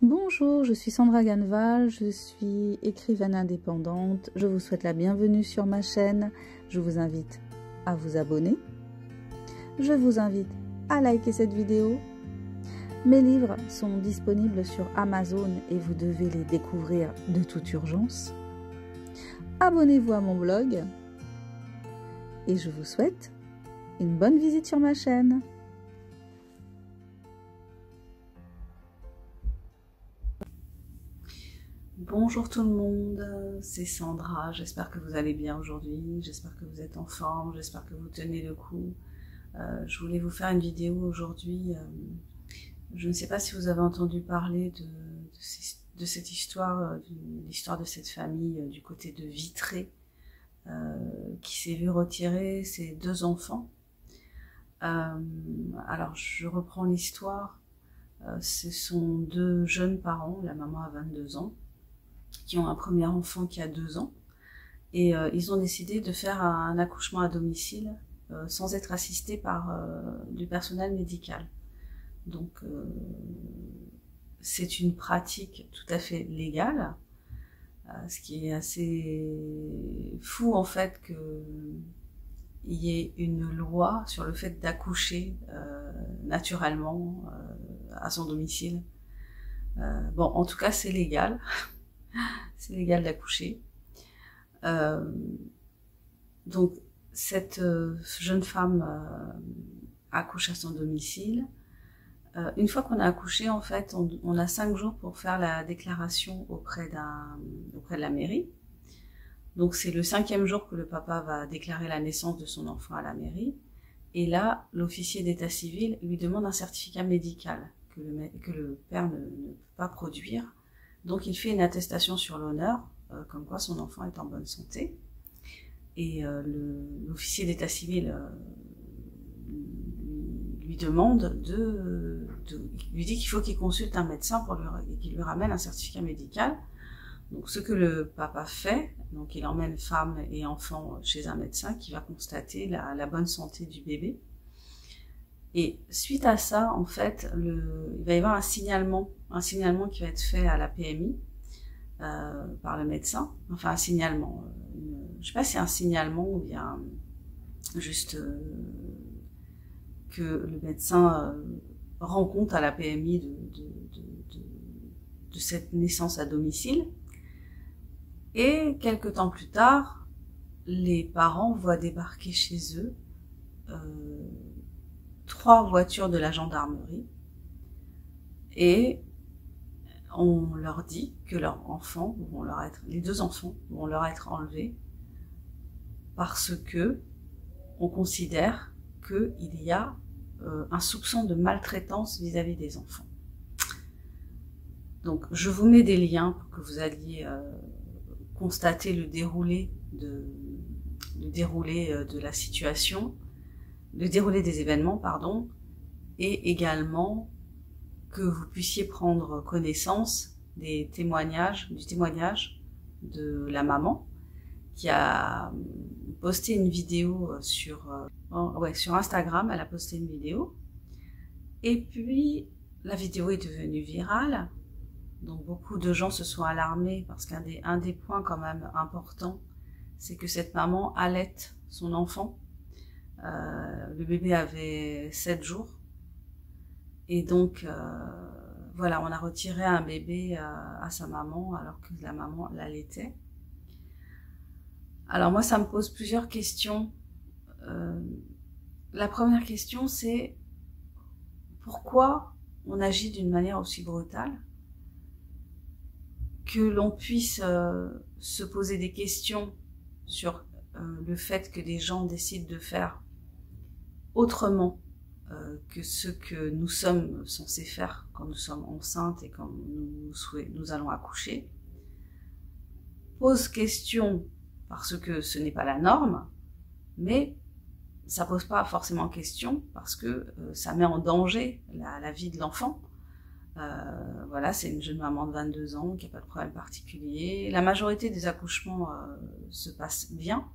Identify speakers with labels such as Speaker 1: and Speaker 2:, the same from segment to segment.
Speaker 1: Bonjour, je suis Sandra Ganval, je suis écrivaine indépendante. Je vous souhaite la bienvenue sur ma chaîne. Je vous invite à vous abonner. Je vous invite à liker cette vidéo. Mes livres sont disponibles sur Amazon et vous devez les découvrir de toute urgence. Abonnez-vous à mon blog et je vous souhaite une bonne visite sur ma chaîne. Bonjour tout le monde, c'est Sandra, j'espère que vous allez bien aujourd'hui, j'espère que vous êtes en forme, j'espère que vous tenez le coup. Je voulais vous faire une vidéo aujourd'hui, je ne sais pas si vous avez entendu parler de cette histoire, l'histoire de cette famille du côté de Vitré, qui s'est vue retirer ses 2 enfants. Alors je reprends l'histoire, ce sont 2 jeunes parents, la maman a 22 ans, qui ont un premier enfant qui a 2 ans, et ils ont décidé de faire un accouchement à domicile sans être assistés par du personnel médical. Donc c'est une pratique tout à fait légale, ce qui est assez fou en fait qu'il y ait une loi sur le fait d'accoucher naturellement à son domicile. Bon, en tout cas c'est légal. C'est légal d'accoucher. Donc, cette jeune femme accouche à son domicile. Une fois qu'on a accouché, en fait, on a 5 jours pour faire la déclaration auprès de la mairie. Donc, c'est le 5e jour que le papa va déclarer la naissance de son enfant à la mairie. Et là, l'officier d'état civil lui demande un certificat médical que le père ne peut pas produire. Donc il fait une attestation sur l'honneur, comme quoi son enfant est en bonne santé. Et l'officier d'état civil lui demande lui dit qu'il faut qu'il consulte un médecin et qu'il lui ramène un certificat médical. Donc ce que le papa fait, donc il emmène femme et enfant chez un médecin qui va constater la bonne santé du bébé. Et suite à ça, en fait, il va y avoir un signalement qui va être fait à la PMI par le médecin. Enfin, un signalement. Je ne sais pas si c'est un signalement ou bien juste que le médecin rend compte à la PMI de cette naissance à domicile. Et quelques temps plus tard, les parents voient débarquer chez eux 3 voitures de la gendarmerie et on leur dit que leurs enfants les 2 enfants vont leur être enlevés parce que on considère qu'il y a un soupçon de maltraitance vis-à-vis des enfants. Donc je vous mets des liens pour que vous alliez constater le déroulé de la situation, le déroulé des événements, pardon, et également que vous puissiez prendre connaissance du témoignage de la maman qui a posté une vidéo sur Instagram. Elle a posté une vidéo et puis la vidéo est devenue virale, donc beaucoup de gens se sont alarmés parce qu'un des points quand même importants, c'est que cette maman allaite son enfant. Le bébé avait 7 jours et donc voilà, on a retiré un bébé à sa maman alors que la maman l'allaitait. Alors moi ça me pose plusieurs questions. La première question, c'est pourquoi on agit d'une manière aussi brutale, que l'on puisse se poser des questions sur le fait que des gens décident de faire autrement que ce que nous sommes censés faire quand nous sommes enceintes et quand nous allons accoucher. Pose question parce que ce n'est pas la norme, mais ça pose pas forcément question parce que ça met en danger la vie de l'enfant. Voilà, c'est une jeune maman de 22 ans qui n'a pas de problème particulier. La majorité des accouchements se passent bien.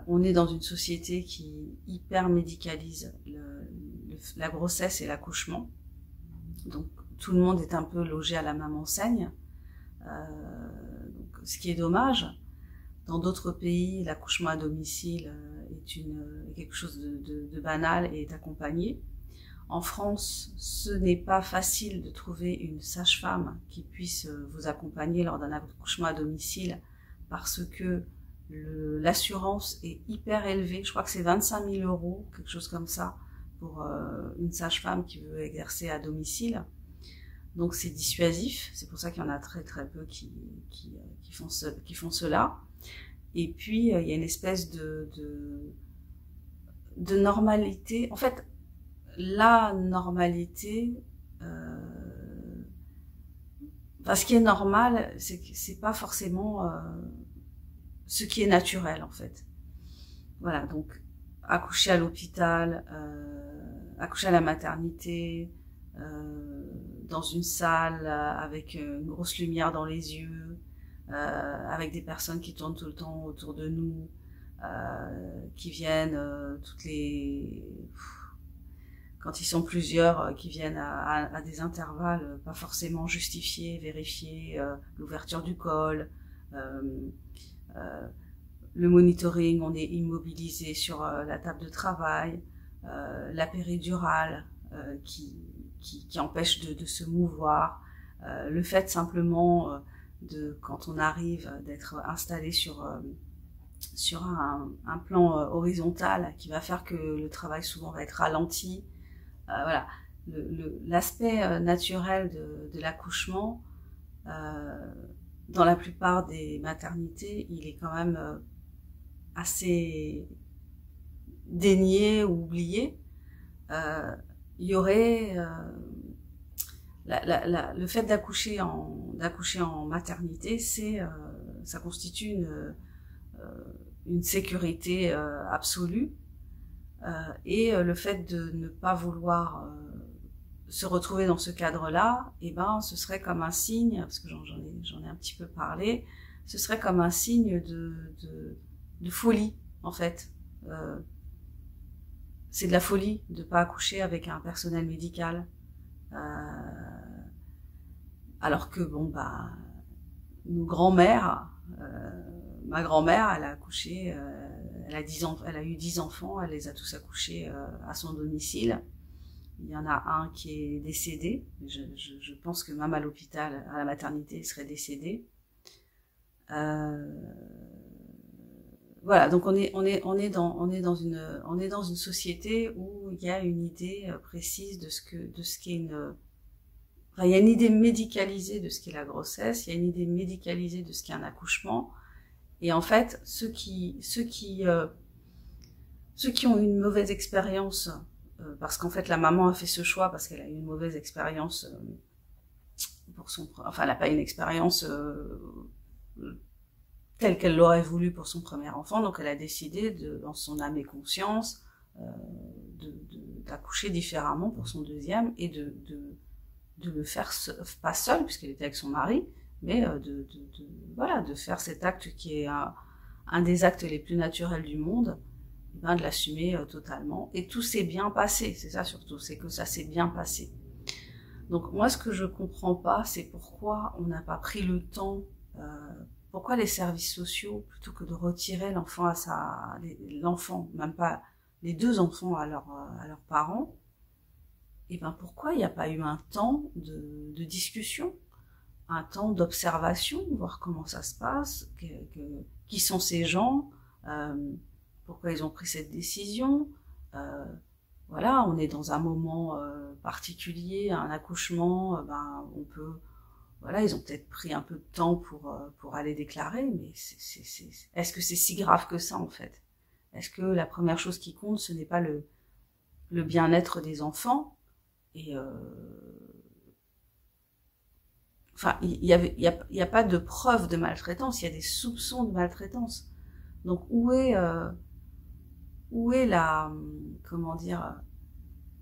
Speaker 1: On est dans une société qui hyper médicalise la grossesse et l'accouchement. Donc tout le monde est un peu logé à la même enseigne, donc, ce qui est dommage. Dans d'autres pays, l'accouchement à domicile est quelque chose de banal et est accompagné. En France, ce n'est pas facile de trouver une sage-femme qui puisse vous accompagner lors d'un accouchement à domicile parce que l'assurance est hyper élevée. Je crois que c'est 25 000 €, quelque chose comme ça, pour une sage-femme qui veut exercer à domicile. Donc c'est dissuasif, c'est pour ça qu'il y en a très très peu qui font cela. Et puis il y a une espèce de normalité. En fait, la normalité, enfin, ce qui est normal, c'est pas forcément ce qui est naturel en fait. Voilà, donc accoucher à l'hôpital, accoucher à la maternité, dans une salle avec une grosse lumière dans les yeux, avec des personnes qui tournent tout le temps autour de nous, qui viennent quand ils sont plusieurs, qui viennent à des intervalles pas forcément justifiés, vérifier l'ouverture du col, le monitoring, on est immobilisé sur la table de travail, la péridurale qui empêche de se mouvoir, le fait simplement quand on arrive d'être installé sur un plan horizontal qui va faire que le travail souvent va être ralenti. Voilà, l'aspect naturel de l'accouchement, dans la plupart des maternités, il est quand même assez dénié ou oublié. Il y aurait le fait d'accoucher en maternité, ça constitue une sécurité absolue, et le fait de ne pas vouloir se retrouver dans ce cadre-là, eh ben, ce serait comme un signe, parce que j'en ai un petit peu parlé, ce serait comme un signe de folie, en fait. C'est de la folie de pas accoucher avec un personnel médical. Alors que, bon, bah, nos grands-mères, ma grand-mère, elle a accouché, elle a eu 10 enfants, elle les a tous accouchés à son domicile. Il y en a un qui est décédé. Je pense que même à l'hôpital, à la maternité, il serait décédé. Voilà, donc on est dans une société où il y a une idée précise de ce qu'est enfin, il y a une idée médicalisée de ce qu'est la grossesse, il y a une idée médicalisée de ce qu'est un accouchement, et en fait, ceux qui ont eu une mauvaise expérience, parce qu'en fait la maman a fait ce choix parce qu'elle a eu une mauvaise expérience enfin elle n'a pas eu une expérience telle qu'elle l'aurait voulu pour son premier enfant, donc elle a décidé dans son âme et conscience d'accoucher différemment pour son deuxième et de le faire pas seule puisqu'elle était avec son mari, mais voilà, de faire cet acte qui est un des actes les plus naturels du monde, ben de l'assumer totalement. Et tout s'est bien passé, c'est ça surtout, c'est que ça s'est bien passé. Donc moi, ce que je comprends pas, c'est pourquoi on n'a pas pris le temps, pourquoi les services sociaux, plutôt que de retirer l'enfant l'enfant, même pas les deux enfants à leurs parents, et ben pourquoi il n'y a pas eu un temps de discussion, un temps d'observation, voir comment ça se passe, qui sont ces gens, pourquoi ils ont pris cette décision. Voilà, on est dans un moment particulier, un accouchement, ben on peut, voilà, ils ont peut-être pris un peu de temps pour aller déclarer, mais est-ce que c'est si grave que ça en fait? Est-ce que la première chose qui compte, ce n'est pas le bien-être des enfants? Et enfin, il y a pas de preuve de maltraitance, il y a des soupçons de maltraitance. Donc où est la, comment dire,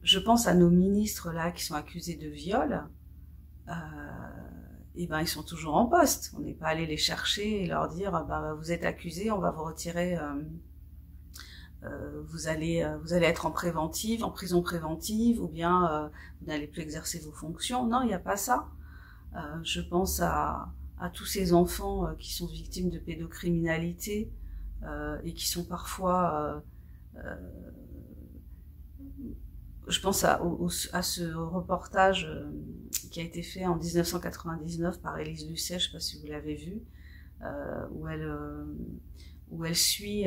Speaker 1: je pense à nos ministres là qui sont accusés de viol, et ben ils sont toujours en poste. On n'est pas allé les chercher et leur dire bah vous êtes accusés, on va vous retirer vous allez être en prison préventive, ou bien vous n'allez plus exercer vos fonctions. Non, il n'y a pas ça. Je pense à tous ces enfants qui sont victimes de pédocriminalité et qui sont parfois... je pense à ce reportage qui a été fait en 1999 par Élise Lucet, je ne sais pas si vous l'avez vu, où elle suit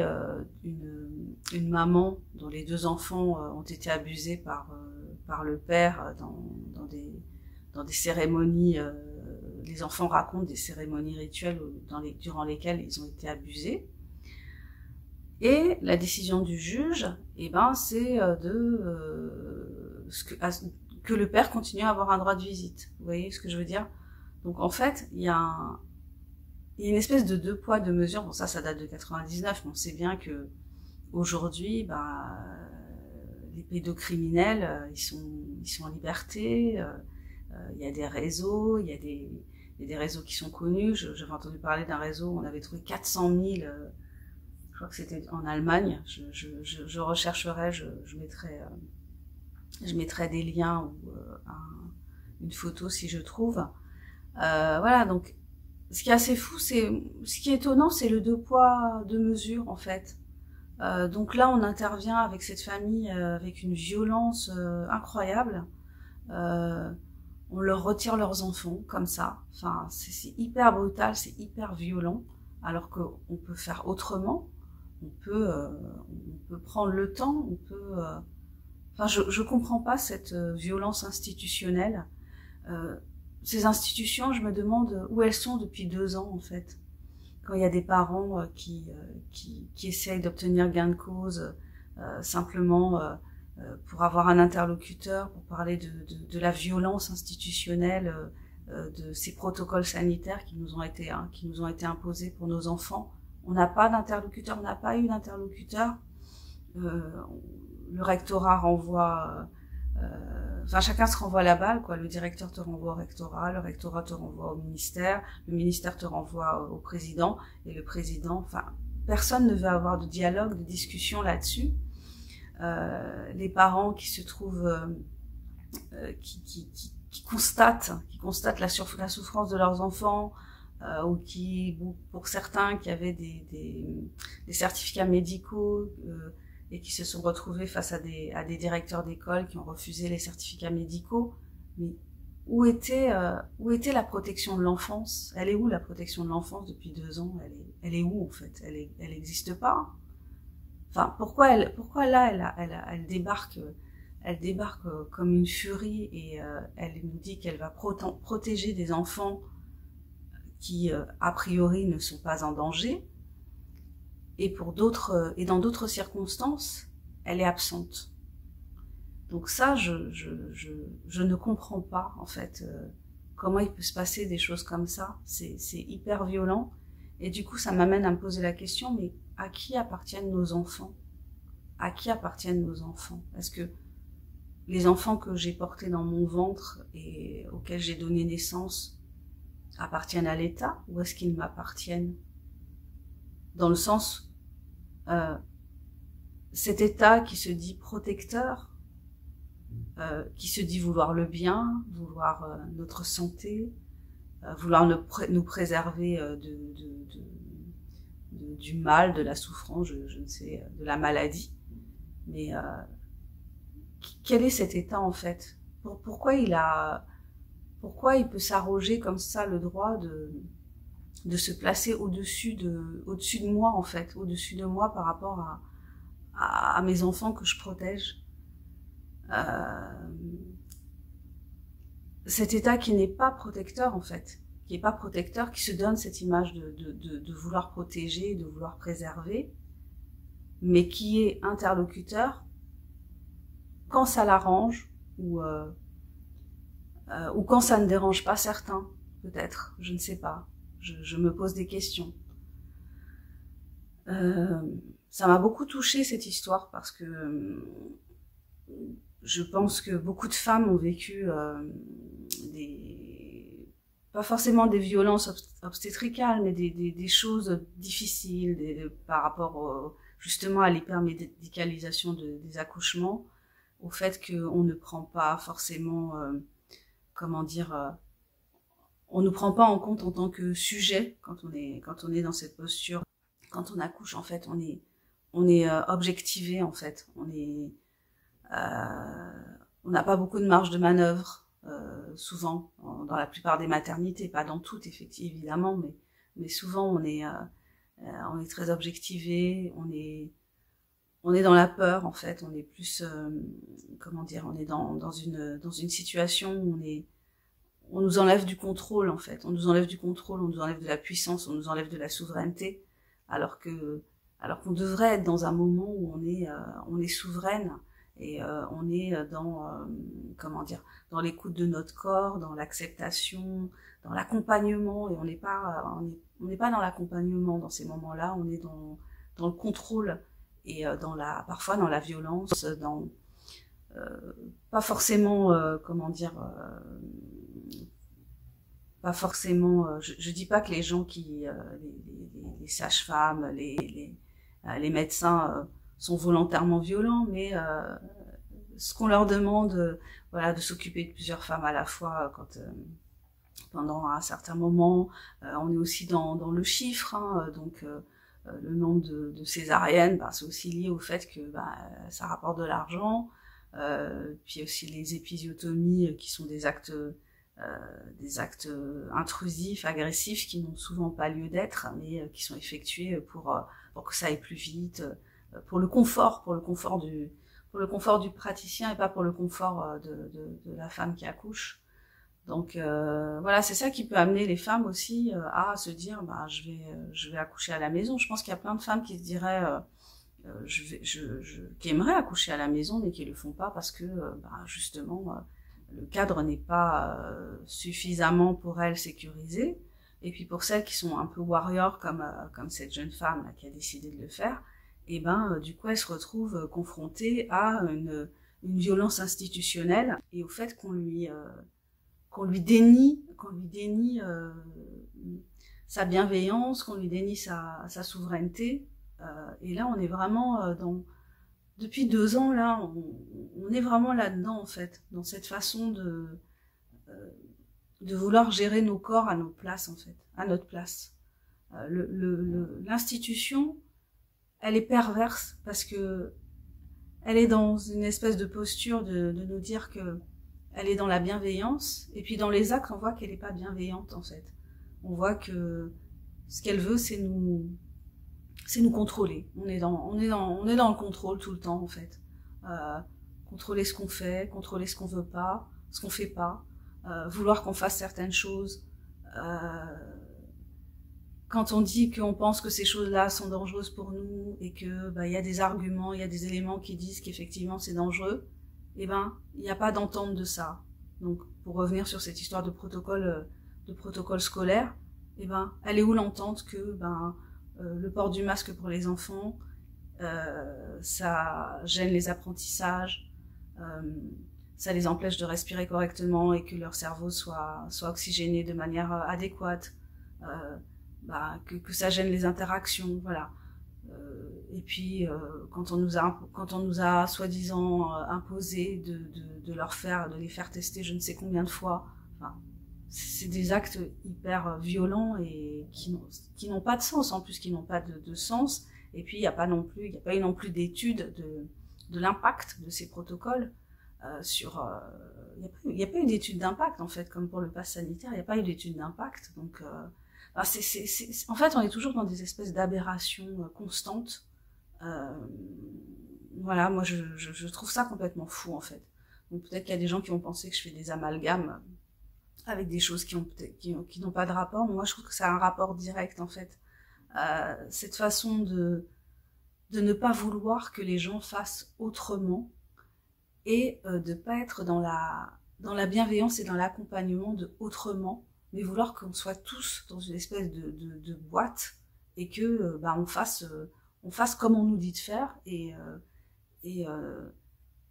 Speaker 1: une maman dont les 2 enfants ont été abusés par le père dans des cérémonies. Les enfants racontent des cérémonies rituelles durant lesquelles ils ont été abusés. Et la décision du juge, c'est que le père continue à avoir un droit de visite. Vous voyez ce que je veux dire? Donc en fait, il y a une espèce de 2 poids 2 mesures. Bon, ça date de 99, mais on sait bien que aujourd'hui, les pédocriminels, ils sont en liberté. Il y a des réseaux, il y a des réseaux qui sont connus. J'avais entendu parler d'un réseau où on avait trouvé 400 000. Je crois que c'était en Allemagne. Je rechercherai, je mettrai des liens ou une photo si je trouve. Voilà, donc ce qui est assez fou, ce qui est étonnant, c'est le 2 poids 2 mesures en fait. Donc là, on intervient avec cette famille avec une violence incroyable. On leur retire leurs enfants comme ça. Enfin, c'est hyper brutal, c'est hyper violent, alors qu'on peut faire autrement. On peut prendre le temps, on peut... Enfin, je comprends pas cette violence institutionnelle. Ces institutions, je me demande où elles sont depuis 2 ans, en fait. Quand il y a des parents qui essayent d'obtenir gain de cause simplement pour avoir un interlocuteur, pour parler de la violence institutionnelle, de ces protocoles sanitaires qui nous ont été imposés pour nos enfants. On n'a pas d'interlocuteur, on n'a pas eu d'interlocuteur. Le rectorat renvoie... chacun se renvoie la balle, quoi. Le directeur te renvoie au rectorat, le rectorat te renvoie au ministère, le ministère te renvoie au président, et le président... personne ne veut avoir de dialogue, de discussion là-dessus. Les parents qui se trouvent... qui constatent la souffrance de leurs enfants, ou pour certains qui avaient des certificats médicaux et qui se sont retrouvés face à des directeurs d'école qui ont refusé les certificats médicaux. Mais où était la protection de l'enfance? Elle est où la protection de l'enfance depuis 2 ans? Elle est où en fait? Elle existe pas. Enfin, pourquoi là elle débarque? Elle débarque comme une furie et elle nous dit qu'elle va protéger des enfants qui, a priori, ne sont pas en danger. Et dans d'autres circonstances, elle est absente. Donc ça, je ne comprends pas, en fait, comment il peut se passer des choses comme ça. C'est hyper violent. Et du coup, ça m'amène à me poser la question, mais à qui appartiennent nos enfants? À qui appartiennent nos enfants? Est-ce que les enfants que j'ai portés dans mon ventre et auxquels j'ai donné naissance appartiennent à l'État, ou est-ce qu'ils m'appartiennent? Dans le sens, cet État qui se dit protecteur, qui se dit vouloir le bien, vouloir notre santé, vouloir nous préserver du mal, de la souffrance, je ne sais, de la maladie. Mais quel est cet État en fait? Pourquoi il peut s'arroger comme ça le droit de se placer au-dessus de moi en fait, au-dessus de moi par rapport à mes enfants que je protège. Cet État qui n'est pas protecteur en fait, qui n'est pas protecteur, qui se donne cette image de vouloir protéger, de vouloir préserver, mais qui est interlocuteur quand ça l'arrange ou quand ça ne dérange pas certains, peut-être, je ne sais pas. Je me pose des questions. Ça m'a beaucoup touchée cette histoire parce que je pense que beaucoup de femmes ont vécu pas forcément des violences obstétricales, mais des choses difficiles par rapport justement à l'hypermédicalisation des accouchements, au fait qu'on ne prend pas forcément, comment dire, on ne prend pas en compte en tant que sujet quand on est dans cette posture. Quand on accouche, en fait, on est objectivé, en fait. On n'a pas beaucoup de marge de manœuvre, souvent, dans la plupart des maternités, pas dans toutes, effectivement, évidemment, mais souvent on est très objectivé, on est dans la peur, en fait, on est plus, comment dire, on est dans une situation où on nous enlève du contrôle, en fait, on nous enlève du contrôle, on nous enlève de la puissance, on nous enlève de la souveraineté, alors qu'on devrait être dans un moment où on est souveraine, et on est comment dire, dans l'écoute de notre corps, dans l'acceptation, dans l'accompagnement, et on n'est pas dans l'accompagnement dans ces moments-là, on est dans le contrôle, et parfois dans la violence, pas forcément, comment dire, pas forcément, je dis pas que les gens les sages-femmes, les médecins sont volontairement violents, mais ce qu'on leur demande, voilà, de s'occuper de plusieurs femmes à la fois pendant un certain moment, on est aussi dans le chiffre, hein, donc le nombre de césariennes, c'est aussi lié au fait que ça rapporte de l'argent, puis aussi les épisiotomies qui sont des actes intrusifs, agressifs, qui n'ont souvent pas lieu d'être, mais qui sont effectués pour que ça aille plus vite, pour le confort du praticien et pas pour le confort de la femme qui accouche. Donc voilà, c'est ça qui peut amener les femmes aussi à se dire je vais accoucher à la maison. Je pense qu'il y a plein de femmes qui se diraient qui aimeraient accoucher à la maison mais qui le font pas parce que justement le cadre n'est pas suffisamment pour elles sécurisé. Et puis pour celles qui sont un peu warriors comme cette jeune femme là, qui a décidé de le faire, et du coup elle se retrouve confrontée à une violence institutionnelle et au fait qu'on lui dénie sa bienveillance, qu'on lui dénie sa souveraineté. Et là on est vraiment depuis 2 ans là, on est vraiment là-dedans en fait, dans cette façon de vouloir gérer nos corps à nos places en fait, à notre place. L'institution, elle est perverse parce que elle est dans une espèce de posture de nous dire que elle est dans la bienveillance, et puis dans les actes on voit qu'elle est pas bienveillante en fait. On voit que ce qu'elle veut c'est nous contrôler. On est dans le contrôle tout le temps en fait. Contrôler ce qu'on fait, contrôler ce qu'on veut pas, ce qu'on fait pas, vouloir qu'on fasse certaines choses. Quand on dit qu'on pense que ces choses-là sont dangereuses pour nous et que y a des arguments, il y a des éléments qui disent qu'effectivement c'est dangereux, il n'y a pas d'entente de ça. Donc pour revenir sur cette histoire de protocole scolaire, elle est où l'entente que le port du masque pour les enfants, ça gêne les apprentissages, ça les empêche de respirer correctement et que leur cerveau soit oxygéné de manière adéquate, que ça gêne les interactions, voilà. Et puis quand on nous a soi-disant imposé de les faire tester je ne sais combien de fois, c'est des actes hyper violents et qui n'ont pas de sens, en plus qui n'ont pas de sens. Et puis il n'y a pas eu non plus d'études de l'impact de ces protocoles il n'y a pas eu d'études d'impact en fait, comme pour le pass sanitaire, il n'y a pas eu d'études d'impact. Donc en fait on est toujours dans des espèces d'aberrations constantes. Voilà, moi je trouve ça complètement fou en fait. Donc peut-être qu'il y a des gens qui vont penser que je fais des amalgames avec des choses qui n'ont pas de rapport, mais moi je trouve que ça a un rapport direct en fait. Cette façon de ne pas vouloir que les gens fassent autrement et de pas être dans la bienveillance et dans l'accompagnement de autrement, mais vouloir qu'on soit tous dans une espèce de boîte et que on fasse comme on nous dit de faire et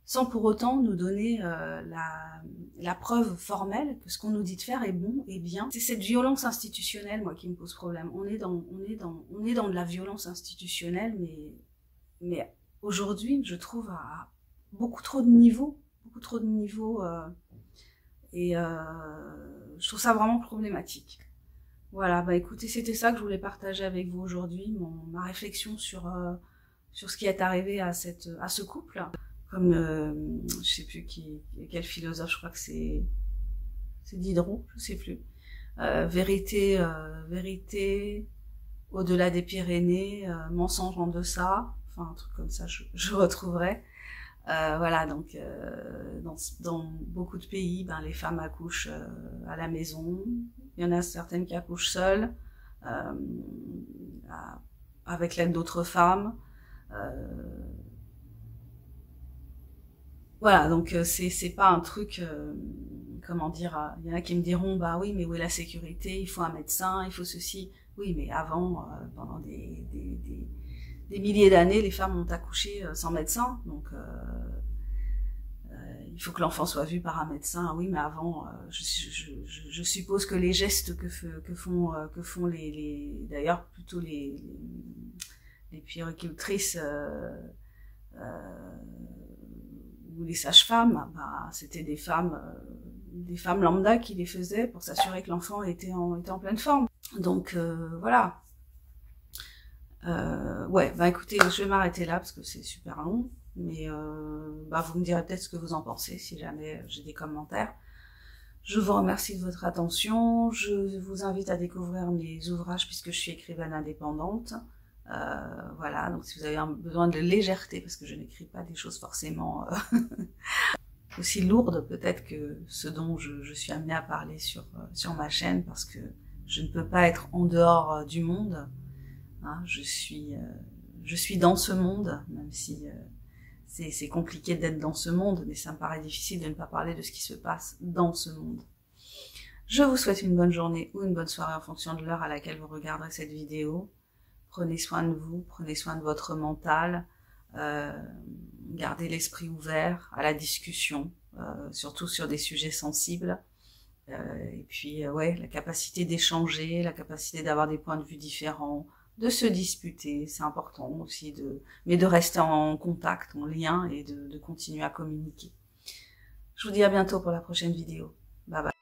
Speaker 1: sans pour autant nous donner la preuve formelle que ce qu'on nous dit de faire est bon et bien. C'est cette violence institutionnelle, moi, qui me pose problème. On est dans de la violence institutionnelle, Mais aujourd'hui, je trouve à beaucoup trop de niveaux, et je trouve ça vraiment problématique. Voilà, bah écoutez, c'était ça que je voulais partager avec vous aujourd'hui, ma réflexion sur ce qui est arrivé à ce couple. Comme je sais plus quel philosophe, je crois que c'est Diderot, je sais plus. Vérité au-delà des Pyrénées, mensonge en deçà, enfin un truc comme ça, je retrouverai. Voilà, donc dans beaucoup de pays, ben, les femmes accouchent à la maison. Il y en a certaines qui accouchent seules, avec l'aide d'autres femmes. Voilà, donc c'est pas un truc, comment dire, il y en a qui me diront, bah oui, mais où est la sécurité, il faut un médecin, il faut ceci. Oui, mais avant, pendant des milliers d'années, les femmes ont accouché sans médecin, donc il faut que l'enfant soit vu par un médecin. Oui, mais avant, je suppose que les gestes que font d'ailleurs plutôt les puéricultrices ou les sages-femmes, bah, c'était des femmes lambda qui les faisaient pour s'assurer que l'enfant était en pleine forme. Donc voilà. Ouais, bah écoutez, je vais m'arrêter là parce que c'est super long, mais bah vous me direz peut-être ce que vous en pensez si jamais j'ai des commentaires. Je vous remercie de votre attention, je vous invite à découvrir mes ouvrages puisque je suis écrivaine indépendante. Voilà, donc si vous avez besoin de légèreté, parce que je n'écris pas des choses forcément aussi lourdes peut-être que ce dont je suis amenée à parler sur ma chaîne, parce que je ne peux pas être en dehors du monde. Hein, je suis dans ce monde, même si c'est compliqué d'être dans ce monde, mais ça me paraît difficile de ne pas parler de ce qui se passe dans ce monde. Je vous souhaite une bonne journée ou une bonne soirée en fonction de l'heure à laquelle vous regarderez cette vidéo. Prenez soin de vous, prenez soin de votre mental, gardez l'esprit ouvert à la discussion, surtout sur des sujets sensibles. Et puis, ouais, la capacité d'échanger, la capacité d'avoir des points de vue différents, de se disputer, c'est important aussi, mais de rester en contact, en lien et de continuer à communiquer. Je vous dis à bientôt pour la prochaine vidéo. Bye bye.